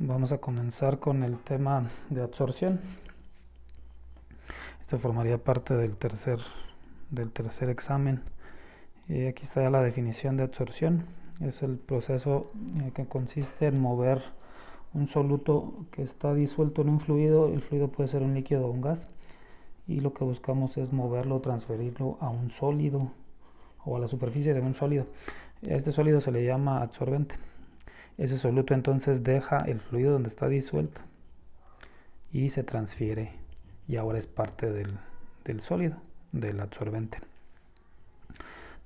Vamos a comenzar con el tema de absorción. Esto formaría parte del tercer examen. Aquí está la definición de absorción. Es el proceso que consiste en mover un soluto que está disuelto en un fluido. El fluido puede ser un líquido o un gas. Y lo que buscamos es moverlo, transferirlo a un sólido o a la superficie de un sólido. A este sólido se le llama absorbente. Ese soluto entonces deja el fluido donde está disuelto y se transfiere y ahora es parte del sólido, del absorbente.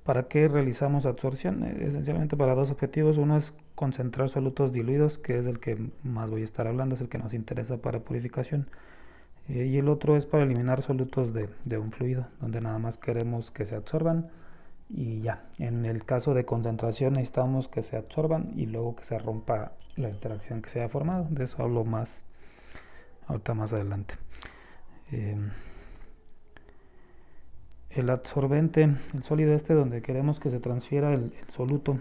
¿Para qué realizamos absorción? Esencialmente para dos objetivos. Uno es concentrar solutos diluidos, que es el que más voy a estar hablando, es el que nos interesa para purificación. Y el otro es para eliminar solutos de un fluido, donde nada más queremos que se absorban y ya. En el caso de concentración necesitamos que se absorban y luego que se rompa la interacción que se haya formado. De eso hablo más ahorita más adelante. El absorbente, el sólido este donde queremos que se transfiera el soluto,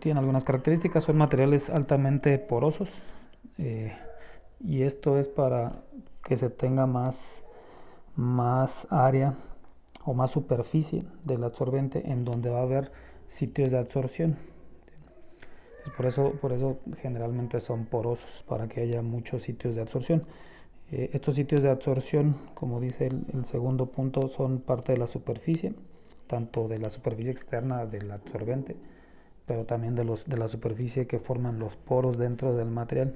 tiene algunas características. Son materiales altamente porosos, y esto es para que se tenga más área o más superficie del absorbente en donde va a haber sitios de absorción. Por eso generalmente son porosos, para que haya muchos sitios de absorción. Estos sitios de absorción, como dice el segundo punto, son parte de la superficie, tanto de la superficie externa del absorbente, pero también de la superficie que forman los poros dentro del material.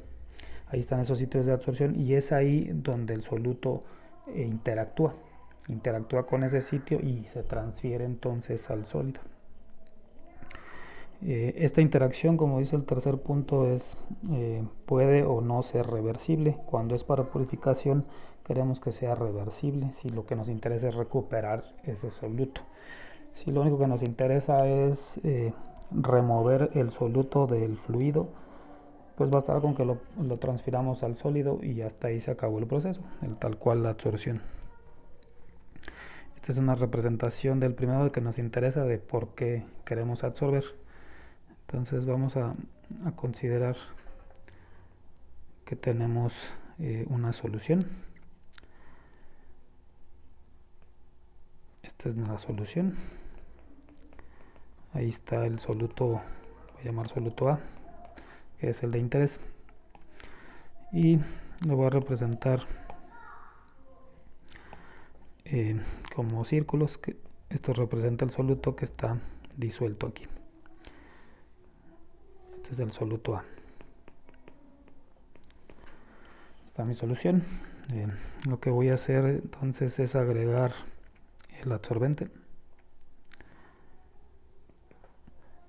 Ahí están esos sitios de absorción y es ahí donde el soluto interactúa con ese sitio y se transfiere entonces al sólido. Esta interacción, como dice el tercer punto, puede o no ser reversible. Cuando es para purificación queremos que sea reversible, si lo que nos interesa es recuperar ese soluto. Si lo único que nos interesa es remover el soluto del fluido, pues bastará con que lo transfiramos al sólido y hasta ahí se acabó el proceso, tal cual la absorción. Esta es una representación del primero que nos interesa, de por qué queremos absorber. Entonces vamos a considerar que tenemos una solución. Esta es la solución. Ahí está el soluto, voy a llamar soluto A, que es el de interés. Y lo voy a representar como círculos. Esto representa el soluto que está disuelto aquí. Este es el soluto A. Está mi solución. Lo que voy a hacer entonces es agregar el absorbente,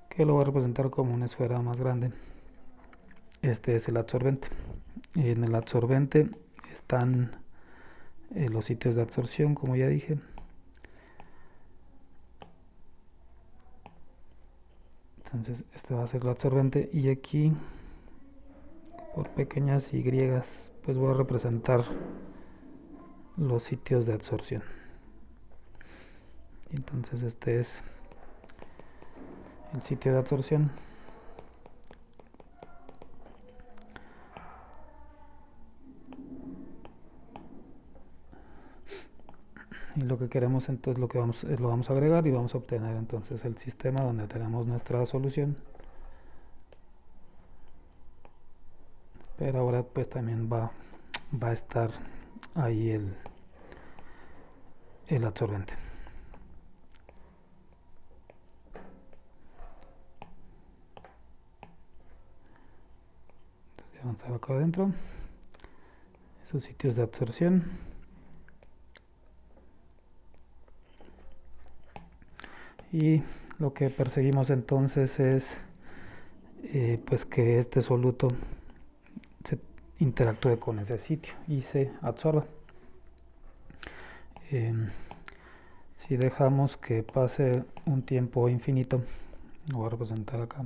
que lo voy a representar como una esfera más grande. Este es el absorbente. En el absorbente están los sitios de absorción, como ya dije. Entonces este va a ser el absorbente y aquí, por pequeñas y, pues voy a representar los sitios de absorción. Entonces este es el sitio de absorción. Y lo que queremos entonces lo vamos a agregar y vamos a obtener entonces el sistema donde tenemos nuestra solución. Pero ahora pues también va a estar ahí el absorbente. Entonces, avanzar acá adentro, esos sitios de absorción. Y lo que perseguimos entonces es pues que este soluto se interactúe con ese sitio y se absorba. Si dejamos que pase un tiempo infinito, lo voy a representar acá.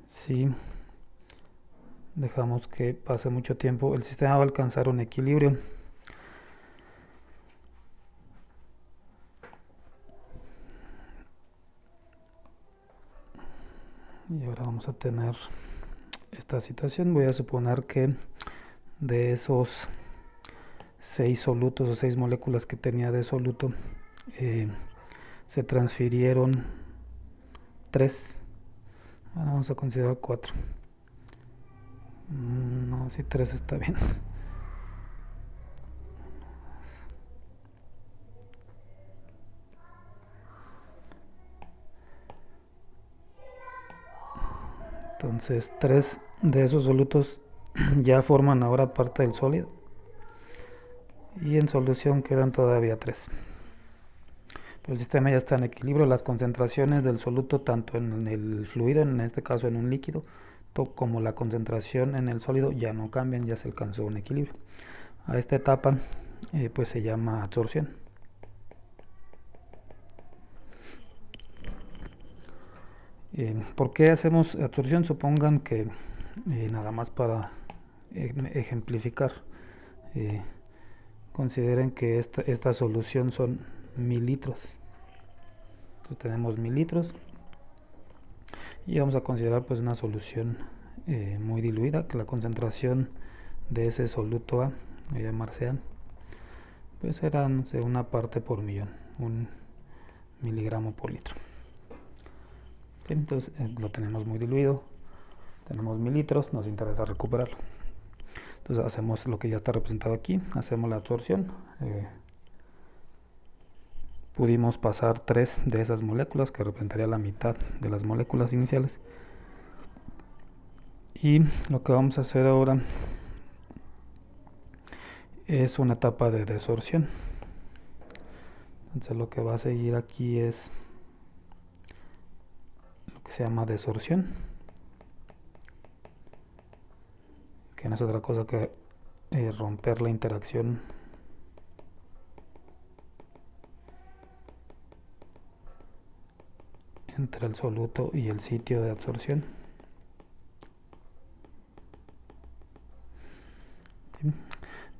Si dejamos que pase mucho tiempo, el sistema va a alcanzar un equilibrio. Y ahora vamos a tener esta situación. Voy a suponer que de esos 6 solutos o 6 moléculas que tenía de soluto, se transfirieron 3. Ahora vamos a considerar 4. No, si 3 está bien. Entonces 3 de esos solutos ya forman ahora parte del sólido. Y en solución quedan todavía 3. Pero el sistema ya está en equilibrio. Las concentraciones del soluto, tanto en el fluido, en este caso en un líquido, como la concentración en el sólido, ya no cambian, ya se alcanzó un equilibrio. A esta etapa pues se llama absorción. ¿Por qué hacemos absorción? Supongan que, nada más para ejemplificar, consideren que esta solución son 1000 litros. Entonces tenemos 1000 litros y vamos a considerar pues una solución muy diluida, que la concentración de ese soluto A, voy a llamarse A, pues era, no sé, una parte por millón, 1 miligramo por litro. Entonces lo tenemos muy diluido, tenemos 1000 litros, nos interesa recuperarlo. Entonces hacemos lo que ya está representado aquí, hacemos la absorción. Pudimos pasar 3 de esas moléculas, que representaría la mitad de las moléculas iniciales. Y lo que vamos a hacer ahora es una etapa de desorción. Entonces lo que va a seguir aquí es lo que se llama desorción, que no es otra cosa que romper la interacción entre el soluto y el sitio de absorción. ¿Sí?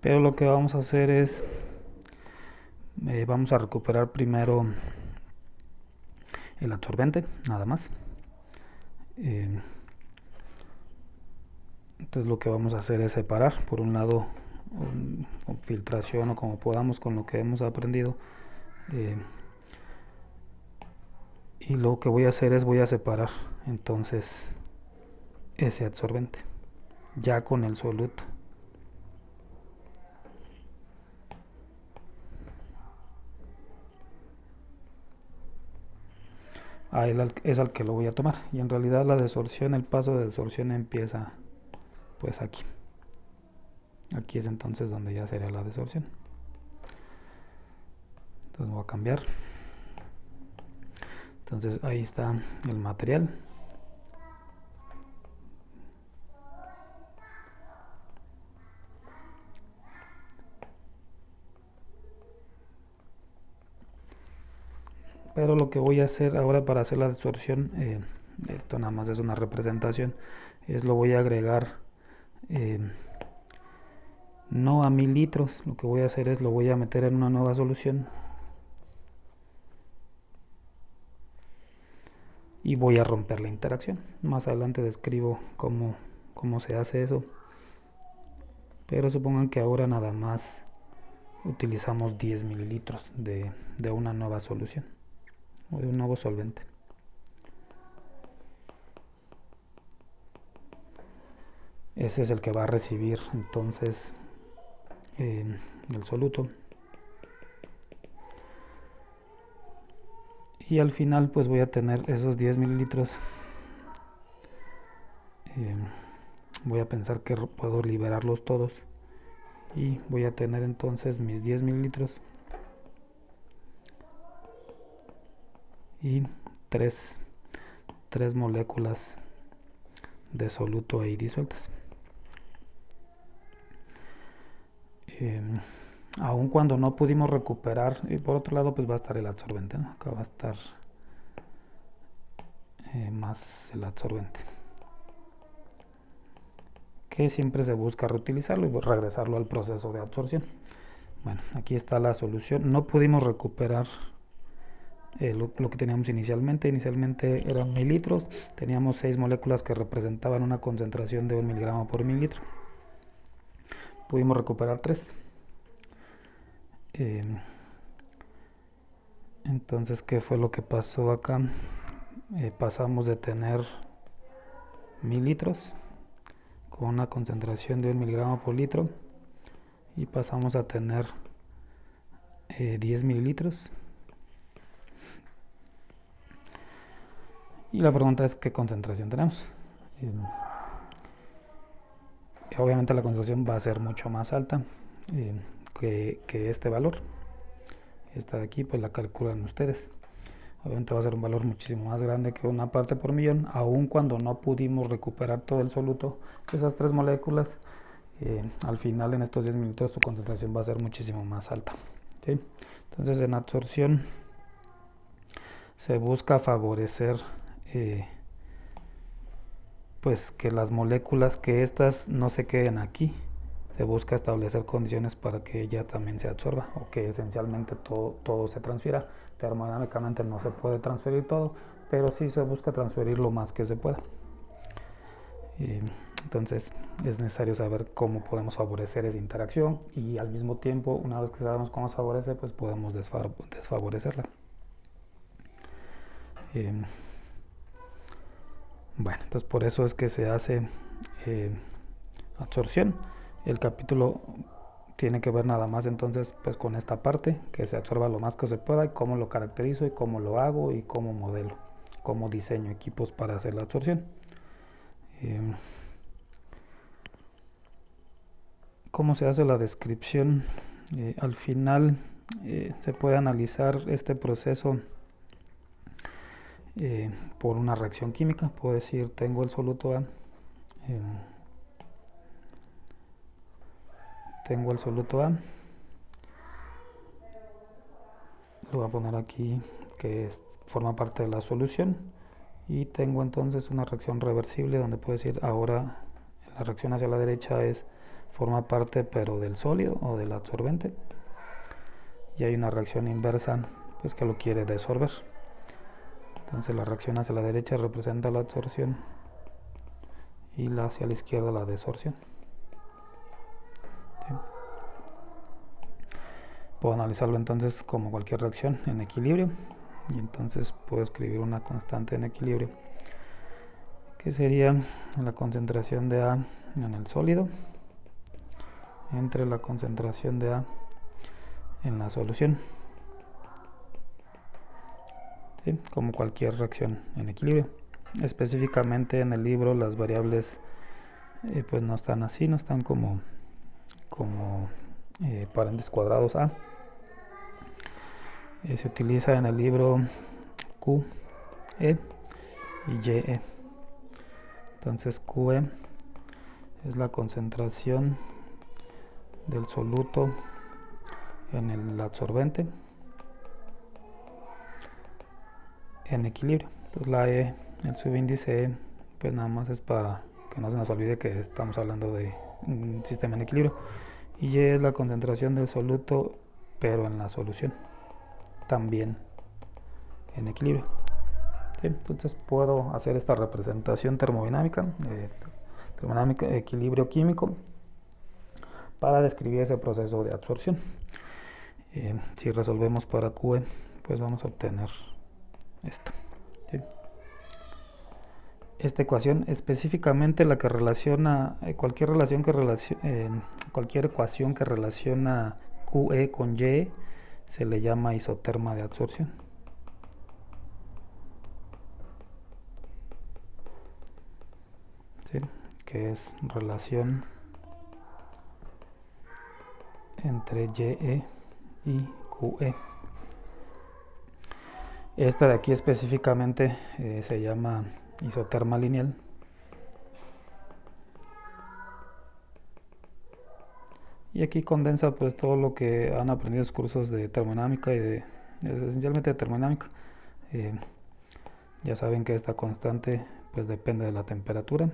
Pero lo que vamos a hacer es vamos a recuperar primero el absorbente, nada más. Entonces lo que vamos a hacer es separar, por un lado, con filtración o como podamos con lo que hemos aprendido, y lo que voy a hacer es voy a separar entonces ese absorbente ya con el soluto. A él es al que lo voy a tomar, y en realidad la desorción, el paso de desorción empieza pues aquí. Aquí es entonces donde ya sería la desorción. Entonces voy a cambiar. Entonces ahí está el material. Pero lo que voy a hacer ahora para hacer la desorción, esto nada más es una representación, es lo voy a agregar no a 1000 litros, lo que voy a hacer es lo voy a meter en una nueva solución y voy a romper la interacción. Más adelante describo cómo se hace eso, pero supongan que ahora nada más utilizamos 10 mililitros de una nueva solución o de un nuevo solvente. Ese es el que va a recibir entonces el soluto, y al final pues voy a tener esos 10 mililitros. Voy a pensar que puedo liberarlos todos y voy a tener entonces mis 10 mililitros y 3 moléculas de soluto ahí disueltas. Aun cuando no pudimos recuperar, y por otro lado pues va a estar el absorbente, ¿no? Acá va a estar más el absorbente, que siempre se busca reutilizarlo y regresarlo al proceso de absorción. Bueno, aquí está la solución. No pudimos recuperar lo que teníamos inicialmente. Inicialmente eran 1000 litros, teníamos 6 moléculas que representaban una concentración de 1 miligramo por mililitro. Pudimos recuperar 3. Entonces, ¿qué fue lo que pasó acá? Pasamos de tener 1000 litros con una concentración de 1 miligramo por litro y pasamos a tener 10 mililitros. Y la pregunta es ¿qué concentración tenemos? Obviamente la concentración va a ser mucho más alta que este valor. Esta de aquí pues la calculan ustedes. Obviamente va a ser un valor muchísimo más grande que una parte por millón, aun cuando no pudimos recuperar todo el soluto de esas 3 moléculas. Al final en estos 10 mililitros tu concentración va a ser muchísimo más alta, ¿sí? Entonces en absorción se busca favorecer pues que las moléculas, que estas no se queden aquí. Se busca establecer condiciones para que ella también se absorba o que esencialmente todo se transfiera. Termodinámicamente no se puede transferir todo, pero sí se busca transferir lo más que se pueda. Entonces es necesario saber cómo podemos favorecer esa interacción y al mismo tiempo, una vez que sabemos cómo se favorece, pues podemos desfavorecerla. Bueno, entonces por eso es que se hace absorción. El capítulo tiene que ver nada más entonces pues con esta parte, que se absorba lo más que se pueda y cómo lo caracterizo y cómo lo hago y cómo modelo, cómo diseño equipos para hacer la absorción. ¿Cómo se hace la descripción? Al final se puede analizar este proceso por una reacción química. Puedo decir, tengo el soluto A, lo voy a poner aquí que forma parte de la solución, y tengo entonces una reacción reversible donde puedo decir ahora la reacción hacia la derecha forma parte pero del sólido o del absorbente, y hay una reacción inversa pues que lo quiere desorber. Entonces la reacción hacia la derecha representa la absorción y la hacia la izquierda la desorción. ¿Sí? Puedo analizarlo entonces como cualquier reacción en equilibrio, y entonces puedo escribir una constante en equilibrio que sería la concentración de A en el sólido entre la concentración de A en la solución. ¿Sí? Como cualquier reacción en equilibrio. Específicamente en el libro las variables pues no están así, no están como paréntesis cuadrados A. Se utiliza en el libro QE y YE. Entonces QE es la concentración del soluto en el absorbente en equilibrio. Entonces la E, el subíndice E, pues nada más es para que no se nos olvide que estamos hablando de un sistema en equilibrio. Y Y es la concentración del soluto pero en la solución, también en equilibrio. ¿Sí? Entonces puedo hacer esta representación termodinámica, equilibrio químico, para describir ese proceso de absorción. Si resolvemos para QE, pues vamos a obtener esto. ¿Sí? Esta ecuación, específicamente la que relaciona cualquier ecuación que relaciona QE con Y, se le llama isoterma de absorción. ¿Sí? Que es relación entre YE y QE. Esta de aquí específicamente se llama isoterma lineal. Y aquí condensa pues todo lo que han aprendido en los cursos de termodinámica y esencialmente de termodinámica. Ya saben que esta constante pues depende de la temperatura.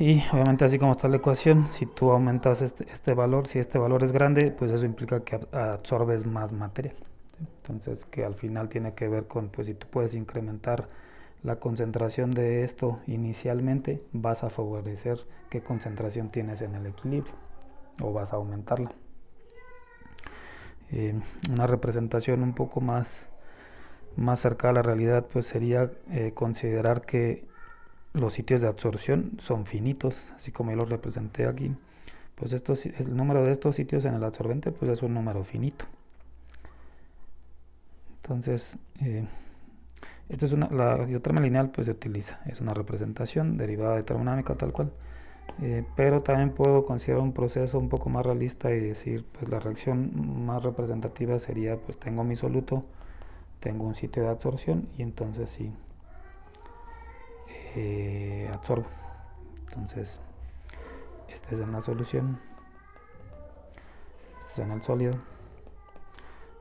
Y obviamente así como está la ecuación, si tú aumentas este valor, si este valor es grande, pues eso implica que absorbes más material. Entonces que al final tiene que ver con, pues si tú puedes incrementar la concentración de esto inicialmente, vas a favorecer qué concentración tienes en el equilibrio o vas a aumentarla. Una representación un poco más cercana a la realidad pues sería considerar que los sitios de absorción son finitos, así como yo los representé aquí. Pues el número de estos sitios en el absorbente pues es un número finito. Entonces esta es la isoterma lineal pues se utiliza, es una representación derivada de termodinámica tal cual. Pero también puedo considerar un proceso un poco más realista y decir, pues la reacción más representativa sería, pues tengo mi soluto, tengo un sitio de absorción y entonces sí absorbo. Entonces, este es en la solución, este es en el sólido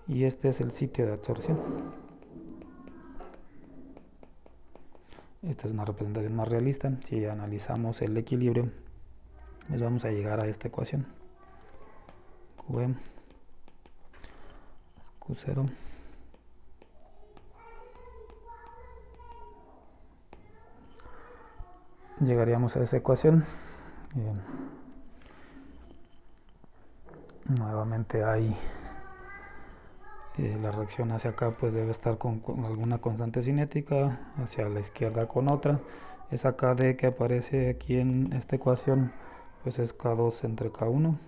y este es el sitio de absorción. Esta es una representación más realista. Si analizamos el equilibrio, pues vamos a llegar a esta ecuación. QE Q0 llegaríamos a esa ecuación. Nuevamente hay la reacción hacia acá pues debe estar con alguna constante cinética, hacia la izquierda con otra. Esa KD que aparece aquí en esta ecuación pues es K2 entre K1,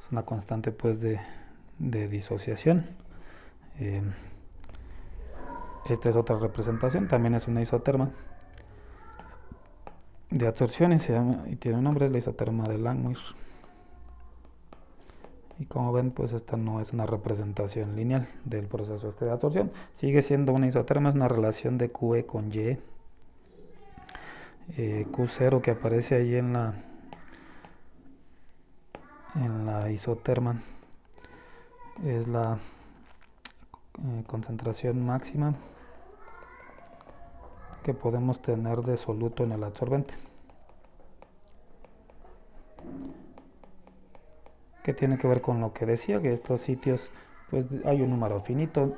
es una constante pues de disociación. Esta es otra representación, también es una isoterma de absorción y tiene un nombre, es la isoterma de Langmuir. Y como ven, pues esta no es una representación lineal del proceso de absorción. Sigue siendo una isoterma, es una relación de QE con Y. Q0 que aparece ahí en la isoterma es la concentración máxima que podemos tener de soluto en el absorbente. Que tiene que ver con lo que decía, que estos sitios pues hay un número finito,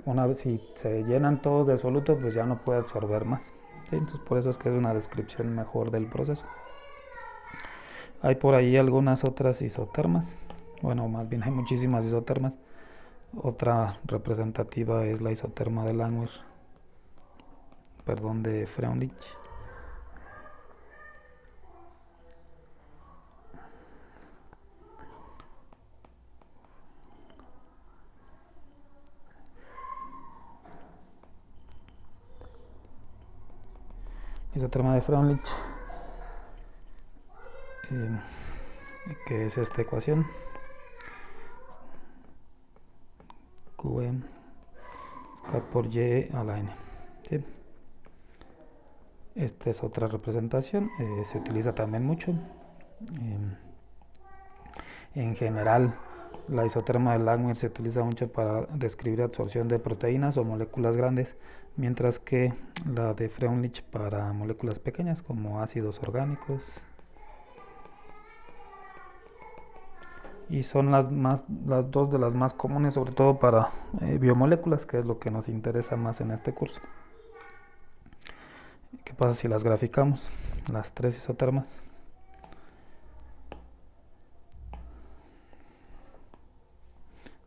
una vez si se llenan todos de soluto pues ya no puede absorber más, ¿sí? Entonces por eso es que es una descripción mejor del proceso. Hay por ahí algunas otras isotermas, bueno más bien hay muchísimas isotermas. Otra representativa es la isoterma de Langmuir, de Freundlich. Isoterma de Freundlich, que es esta ecuación, QE K por Y a la N, ¿sí? Esta es otra representación, se utiliza también mucho. En general, la isoterma de Langmuir se utiliza mucho para describir absorción de proteínas o moléculas grandes, mientras que la de Freundlich para moléculas pequeñas como ácidos orgánicos. Y son las dos de las más comunes, sobre todo para biomoléculas, que es lo que nos interesa más en este curso. ¿Qué pasa si las graficamos? Las tres isotermas.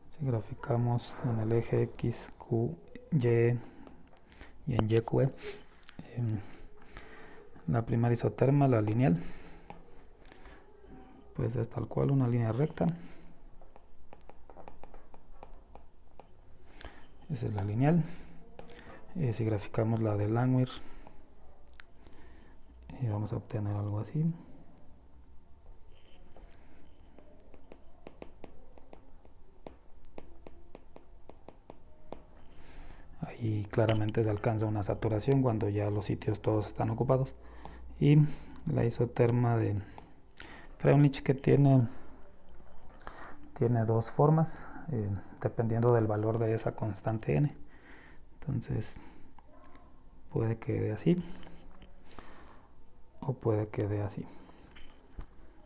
Si graficamos en el eje X, Q, Y y en YQE, la primera isoterma, la lineal, pues es tal cual una línea recta. Esa es la lineal. Si graficamos la de Langmuir, vamos a obtener algo así. Ahí claramente se alcanza una saturación cuando ya los sitios todos están ocupados. Y la isoterma de Freundlich, que tiene dos formas, dependiendo del valor de esa constante n. Entonces puede que de así, o puede que dé así.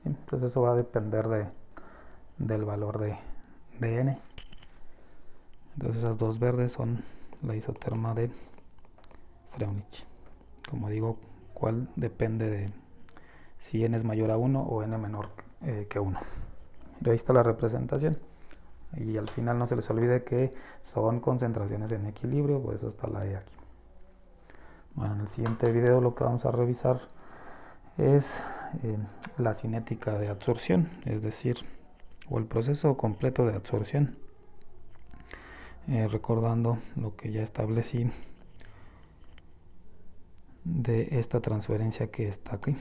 Entonces eso va a depender del valor de n. Entonces esas dos verdes son la isoterma de Freundlich. Como digo, cuál depende de si n es mayor a 1 o n menor que 1. Y ahí está la representación. Y al final no se les olvide que son concentraciones en equilibrio, por eso está la E aquí. Bueno, en el siguiente video lo que vamos a revisar es la cinética de adsorción, es decir, o el proceso completo de adsorción, recordando lo que ya establecí de esta transferencia que está aquí,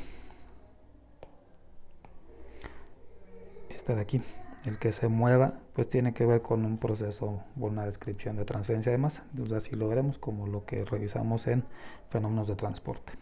esta de aquí. El que se mueva pues tiene que ver con un proceso o una descripción de transferencia de masa. Entonces así lo veremos como lo que revisamos en fenómenos de transporte.